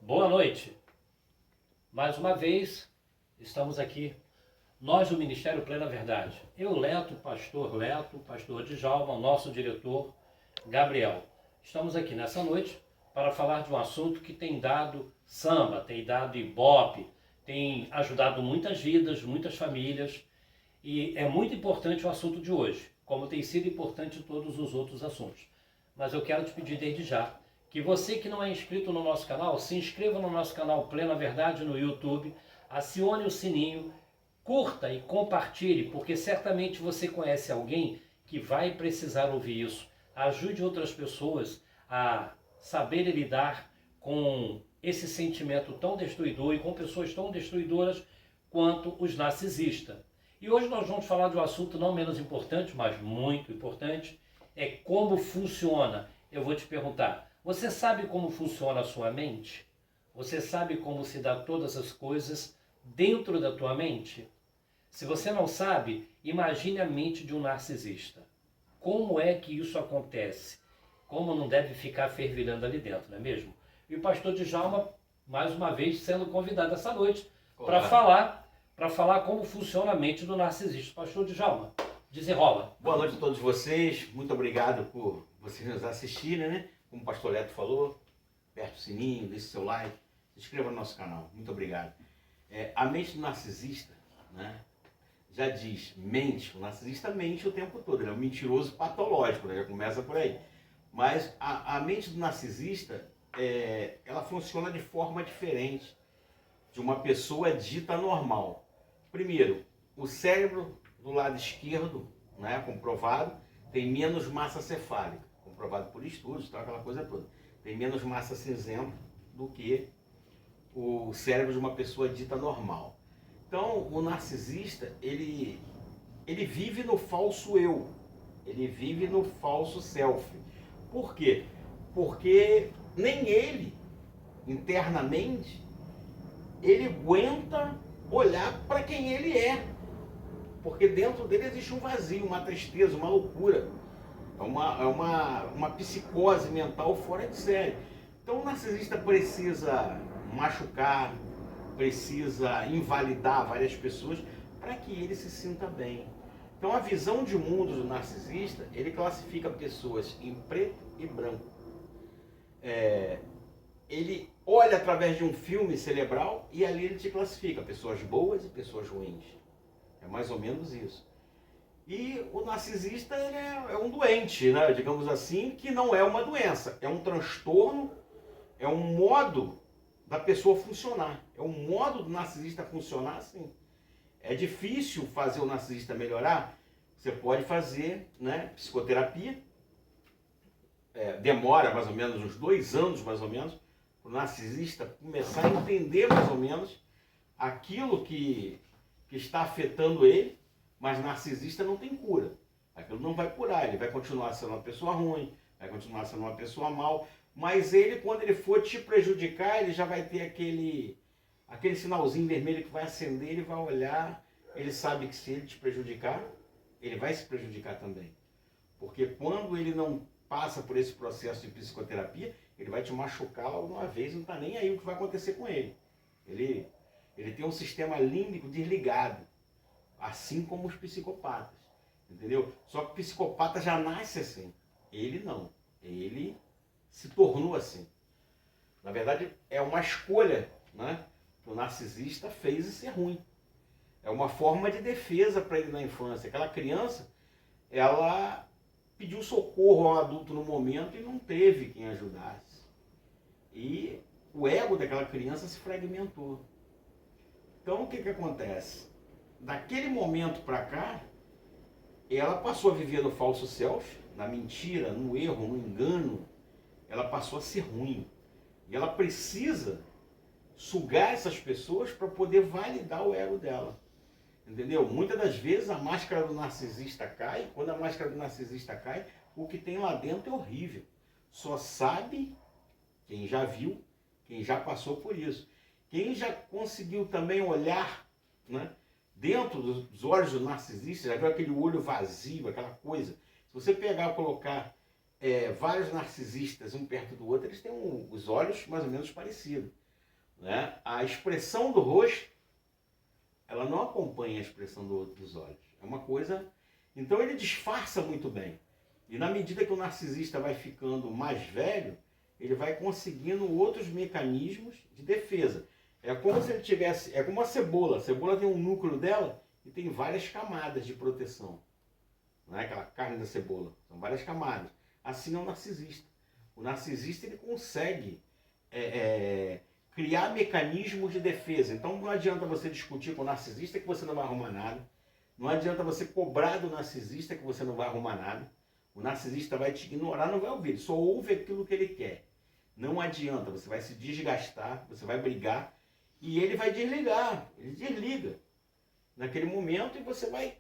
Boa noite. Mais uma vez, estamos aqui, nós do Ministério Plena Verdade. Eu, Leto, pastor Djalma, o nosso diretor, Gabriel. Estamos aqui nessa noite para falar de um assunto que tem dado samba, tem dado ibope, tem ajudado muitas vidas, muitas famílias, e é muito importante o assunto de hoje, como tem sido importante todos os outros assuntos. Mas eu quero te pedir desde já que você que não é inscrito no nosso canal, se inscreva no nosso canal Plena Verdade no YouTube, acione o sininho, curta e compartilhe, porque certamente você conhece alguém que vai precisar ouvir isso. Ajude outras pessoas a saberem lidar com esse sentimento tão destruidor e com pessoas tão destruidoras quanto os narcisistas. E hoje nós vamos falar de um assunto não menos importante, mas muito importante, é como funciona. Eu vou te perguntar, você sabe como funciona a sua mente? Você sabe como se dá todas as coisas dentro da tua mente? Se você não sabe, imagine a mente de um narcisista. Como é que isso acontece? Como não deve ficar fervilhando ali dentro, não é mesmo? E o pastor Djalma, mais uma vez, sendo convidado essa noite para falar como funciona a mente do narcisista. Pastor Djalma, desenrola. Boa noite a todos vocês, muito obrigado por vocês nos assistirem, né? Como o pastor Leto falou, aperte o sininho, deixe seu like, se inscreva no nosso canal, muito obrigado. A mente do narcisista, né? Já diz, mente, o narcisista mente o tempo todo, ele é um mentiroso patológico, né? Já começa por aí. Mas a mente do narcisista, ela funciona de forma diferente de uma pessoa dita normal. Primeiro, o cérebro do lado esquerdo, né, comprovado, tem menos massa cefálica, comprovado por estudos, tá, aquela coisa toda. Tem menos massa cinzenta do que o cérebro de uma pessoa dita normal. Então, o narcisista, ele vive no falso eu, ele vive no falso self. Por quê? Porque nem ele, internamente, ele aguenta olhar para quem ele é. Porque dentro dele existe um vazio, uma tristeza, uma loucura. É uma psicose mental fora de série. Então o narcisista precisa machucar, precisa invalidar várias pessoas para que ele se sinta bem. Então a visão de mundo do narcisista, ele classifica pessoas em preto e branco. Ele olha através de um filme cerebral e ali ele te classifica pessoas boas e pessoas ruins. É mais ou menos isso. E o narcisista, ele é um doente, né? Digamos assim, que não é uma doença. É um transtorno, é um modo da pessoa funcionar. É um modo do narcisista funcionar assim. É difícil fazer o narcisista melhorar. Você pode fazer, né, psicoterapia. Demora mais ou menos uns 2 anos, mais ou menos, para o narcisista começar a entender mais ou menos aquilo que está afetando ele, mas narcisista não tem cura. Aquilo não vai curar, ele vai continuar sendo uma pessoa ruim, vai continuar sendo uma pessoa mal, mas ele, quando ele for te prejudicar, ele já vai ter aquele sinalzinho vermelho que vai acender, ele vai olhar, ele sabe que se ele te prejudicar, ele vai se prejudicar também. Porque quando ele não passa por esse processo de psicoterapia, ele vai te machucar logo uma vez, não está nem aí o que vai acontecer com ele. Ele tem um sistema límbico desligado, assim como os psicopatas, entendeu? Só que o psicopata já nasce assim, ele não, ele se tornou assim. Na verdade, é uma escolha, né, que o narcisista fez de ser ruim. É uma forma de defesa para ele na infância. Aquela criança, ela pediu socorro ao adulto no momento e não teve quem ajudasse. E o ego daquela criança se fragmentou. Então, o que acontece? Daquele momento para cá, ela passou a viver no falso self, na mentira, no erro, no engano. Ela passou a ser ruim. E ela precisa sugar essas pessoas para poder validar o ego dela. Entendeu? Muitas das vezes a máscara do narcisista cai. Quando a máscara do narcisista cai, o que tem lá dentro é horrível. Só sabe quem já viu, quem já passou por isso. Quem já conseguiu também olhar, né, dentro dos olhos do narcisista, já viu aquele olho vazio, aquela coisa. Se você pegar e colocar vários narcisistas um perto do outro, eles têm os olhos mais ou menos parecidos. né, a expressão do rosto, ela não acompanha a expressão dos olhos. É uma coisa... Então ele disfarça muito bem. E na medida que o narcisista vai ficando mais velho, ele vai conseguindo outros mecanismos de defesa. É como se ele tivesse... É como a cebola. A cebola tem um núcleo dela e tem várias camadas de proteção. Não é aquela carne da cebola. São várias camadas. Assim é o narcisista. O narcisista ele consegue criar mecanismos de defesa. Então não adianta você discutir com o narcisista que você não vai arrumar nada. Não adianta você cobrar do narcisista que você não vai arrumar nada. O narcisista vai te ignorar, não vai ouvir. Ele só ouve aquilo que ele quer. Não adianta, você vai se desgastar, você vai brigar e ele vai desligar. Ele desliga naquele momento e você vai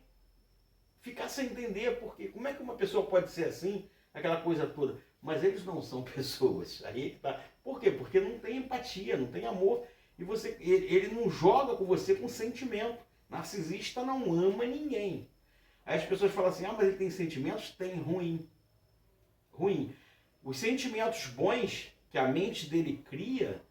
ficar sem entender porque como é que uma pessoa pode ser assim, aquela coisa toda. Mas eles não são pessoas. Aí tá. Por quê? Porque não tem empatia, não tem amor. E ele não joga com você com sentimento. Narcisista não ama ninguém. Aí as pessoas falam assim, mas ele tem sentimentos? Tem, ruim. Ruim. Os sentimentos bons que a mente dele cria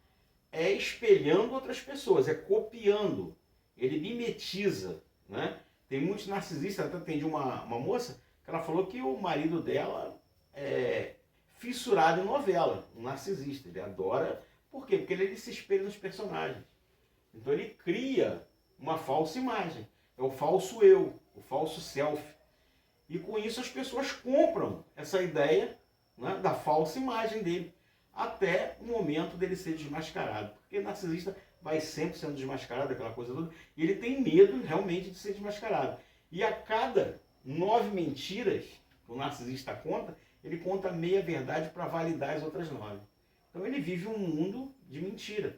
é espelhando outras pessoas, é copiando. Ele mimetiza, né? Tem muitos narcisistas, até atendi uma moça, que ela falou que o marido dela é fissurado em novela, um narcisista. Ele adora, por quê? Porque ele se espelha nos personagens. Então ele cria uma falsa imagem, é o falso eu, o falso self. E com isso as pessoas compram essa ideia, né, da falsa imagem dele, até o momento dele ser desmascarado. Porque narcisista vai sempre sendo desmascarado, aquela coisa toda, e ele tem medo realmente de ser desmascarado. E a cada 9 mentiras que o narcisista conta, ele conta meia verdade para validar as outras 9. Então ele vive um mundo de mentira.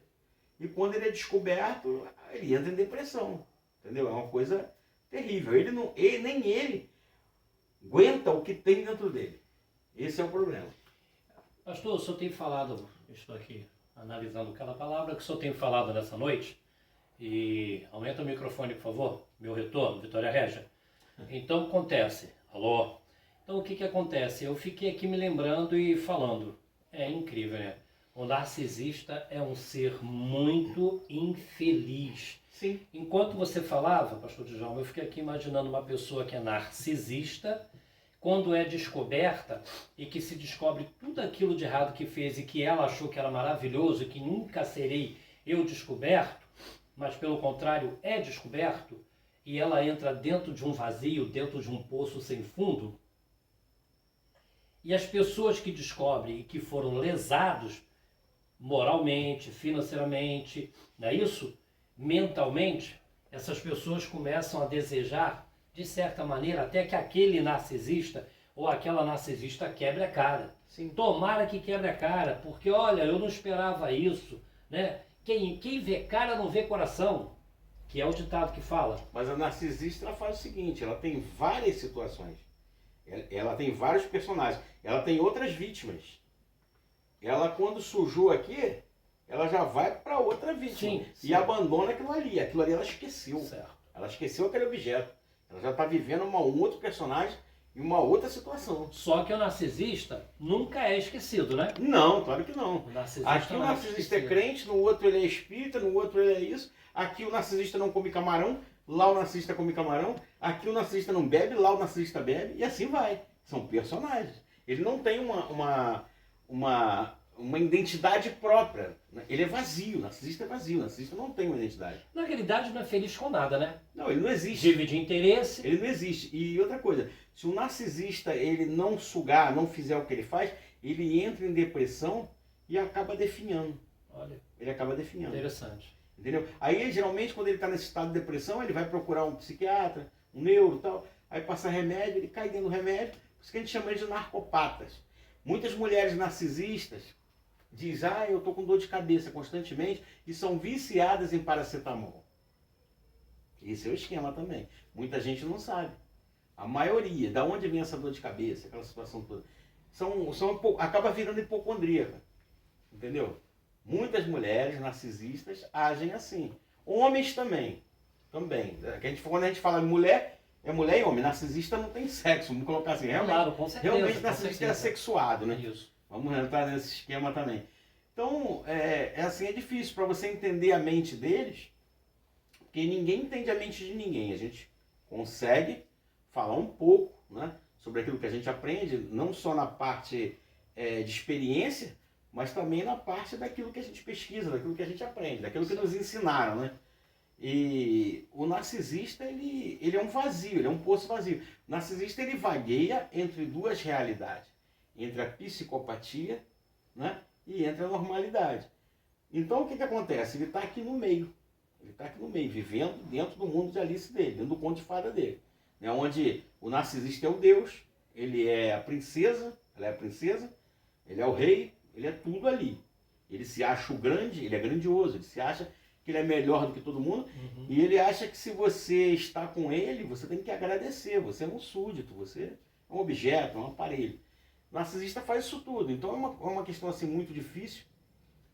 E quando ele é descoberto, ele entra em depressão. Entendeu? É uma coisa terrível. Nem ele aguenta o que tem dentro dele. Esse é o problema. Pastor, o senhor tem falado, estou aqui analisando cada palavra que o senhor tem falado nessa noite, e aumenta o microfone, por favor, meu retorno, Vitória Régia. Então, acontece, alô? Então, o que acontece? Eu fiquei aqui me lembrando e falando, é incrível, né? O narcisista é um ser muito infeliz. Sim. Enquanto você falava, pastor Djalma, eu fiquei aqui imaginando uma pessoa que é narcisista, quando é descoberta e que se descobre tudo aquilo de errado que fez e que ela achou que era maravilhoso e que nunca serei eu descoberto, mas pelo contrário é descoberto, e ela entra dentro de um vazio, dentro de um poço sem fundo, e as pessoas que descobrem e que foram lesados moralmente, financeiramente, não é isso? Mentalmente, essas pessoas começam a desejar, de certa maneira, até que aquele narcisista ou aquela narcisista quebre a cara. Sim. Tomara que quebre a cara, porque olha, eu não esperava isso, né? Quem vê cara não vê coração, que é o ditado que fala. Mas a narcisista ela faz o seguinte, ela tem várias situações. Ela tem vários personagens. Ela tem outras vítimas. Ela, quando surgiu aqui, ela já vai para outra vítima. Sim. E abandona aquilo ali. Aquilo ali ela esqueceu. Certo. Ela esqueceu aquele objeto. Ela já está vivendo um outro personagem e uma outra situação. Só que o narcisista nunca é esquecido, né? Não, claro que não. Aqui o narcisista é crente, no outro ele é espírita, no outro ele é isso. Aqui o narcisista não come camarão, lá o narcisista come camarão. Aqui o narcisista não bebe, lá o narcisista bebe. E assim vai. São personagens. Ele não tem uma identidade própria. Ele é vazio, o narcisista é vazio, o narcisista não tem uma identidade. Na realidade não é feliz com nada, né? Não, ele não existe. Divide interesse. Ele não existe. E outra coisa, se o narcisista ele não sugar, não fizer o que ele faz, ele entra em depressão e acaba definhando. Olha. Ele acaba definhando. Interessante. Entendeu? Aí geralmente quando ele está nesse estado de depressão, ele vai procurar um psiquiatra, um neuro e tal, aí passa remédio, ele cai dentro do remédio, por isso que a gente chama eles de narcopatas. Muitas mulheres narcisistas diz, eu tô com dor de cabeça constantemente e são viciadas em paracetamol. Esse é o esquema também. Muita gente não sabe. A maioria, da onde vem essa dor de cabeça, aquela situação toda, acaba virando hipocondríaca. Entendeu? Muitas mulheres narcisistas agem assim. Homens também. Quando a gente fala mulher, é mulher e homem. Narcisista não tem sexo, vamos colocar assim. Claro, com certeza. Realmente narcisista é sexuado, né? Isso. Vamos entrar nesse esquema também. Então, assim, é difícil para você entender a mente deles, porque ninguém entende a mente de ninguém. A gente consegue falar um pouco, né, sobre aquilo que a gente aprende, não só na parte de experiência, mas também na parte daquilo que a gente pesquisa, daquilo que a gente aprende, daquilo que nos ensinaram, né? E o narcisista, ele é um vazio, ele é um poço vazio. O narcisista, ele vagueia entre duas realidades, entre a psicopatia, né, e entre a normalidade. Então, o que acontece? Ele está aqui no meio. Ele está aqui no meio, vivendo dentro do mundo de Alice dele, dentro do conto de fada dele. Né? Onde o narcisista é o Deus, ele é a princesa, ela é a princesa, ele é o rei, ele é tudo ali. Ele se acha o grande, ele é grandioso, ele se acha que ele é melhor do que todo mundo, e ele acha que se você está com ele, você tem que agradecer, você é um súdito, você é um objeto, é um aparelho. O narcisista faz isso tudo, então é uma questão assim muito difícil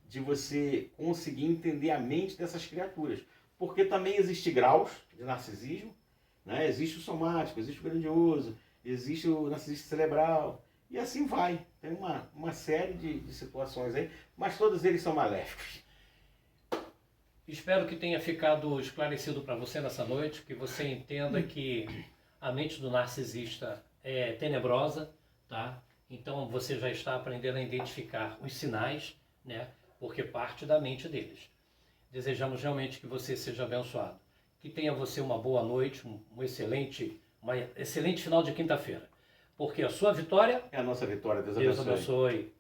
de você conseguir entender a mente dessas criaturas. Porque também existe graus de narcisismo, né? Existe o somático, existe o grandioso, existe o narcisista cerebral, e assim vai. Tem uma série de situações aí, mas todos eles são maléficos. Espero que tenha ficado esclarecido para você nessa noite, que você entenda que a mente do narcisista é tenebrosa, tá? Então você já está aprendendo a identificar os sinais, né? Porque parte da mente deles. Desejamos realmente que você seja abençoado. Que tenha você uma boa noite, uma excelente final de quinta-feira. Porque a sua vitória... É a nossa vitória. Deus abençoe.